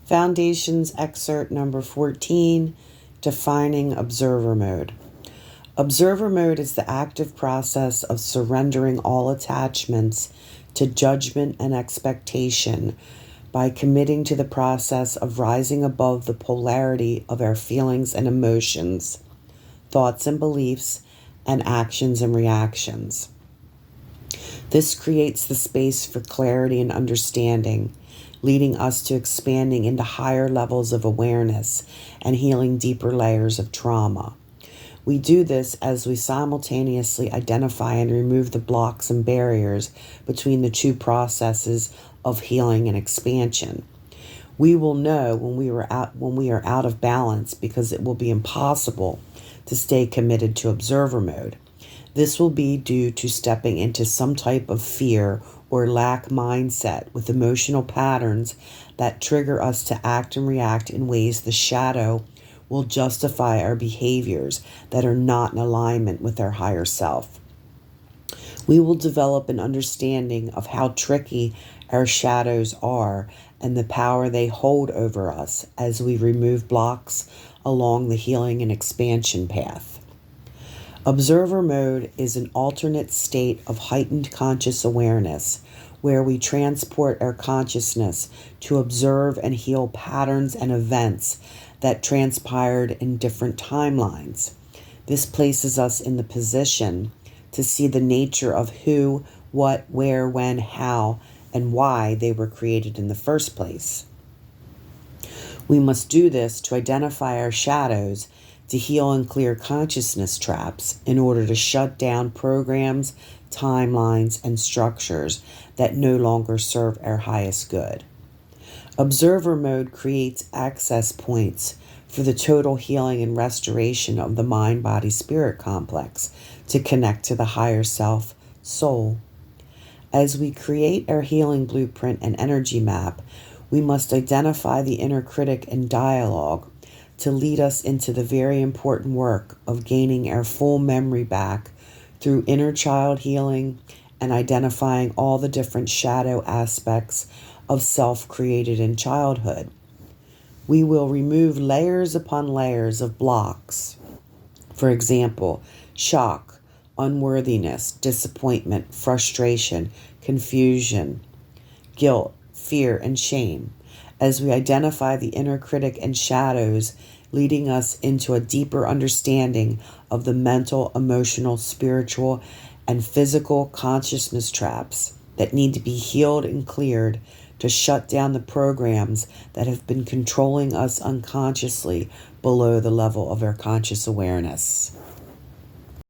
Foundations Excerpt number 14, Defining Observer Mode. Observer mode is the active process of surrendering all attachments to judgment and expectation by committing to the process of rising above the polarity of our feelings and emotions, thoughts and beliefs, and actions and reactions. This creates the space for clarity and understanding, leading us to expanding into higher levels of awareness and healing deeper layers of trauma. We do this as we simultaneously identify and remove the blocks and barriers between the two processes of healing and expansion. We will know when we are out of balance because it will be impossible to stay committed to observer mode. This will be due to stepping into some type of fear or lack mindset with emotional patterns that trigger us to act and react in ways the shadow will justify our behaviors that are not in alignment with our higher self. We will develop an understanding of how tricky our shadows are and the power they hold over us as we remove blocks along the healing and expansion path. Observer mode is an alternate state of heightened conscious awareness where we transport our consciousness to observe and heal patterns and events that transpired in different timelines. This places us in the position to see the nature of who, what, where, when, how, and why they were created in the first place. We must do this to identify our shadows, to heal and clear consciousness traps in order to shut down programs, timelines, and structures that no longer serve our highest good. Observer mode creates access points for the total healing and restoration of the mind-body-spirit complex to connect to the higher self, soul. As we create our healing blueprint and energy map, we must identify the inner critic and dialogue to lead us into the very important work of gaining our full memory back through inner child healing and identifying all the different shadow aspects of self created in childhood. We will remove layers upon layers of blocks. For example, shock, unworthiness, disappointment, frustration, confusion, guilt, fear, and shame, as we identify the inner critic and shadows, leading us into a deeper understanding of the mental, emotional, spiritual, and physical consciousness traps that need to be healed and cleared to shut down the programs that have been controlling us unconsciously below the level of our conscious awareness.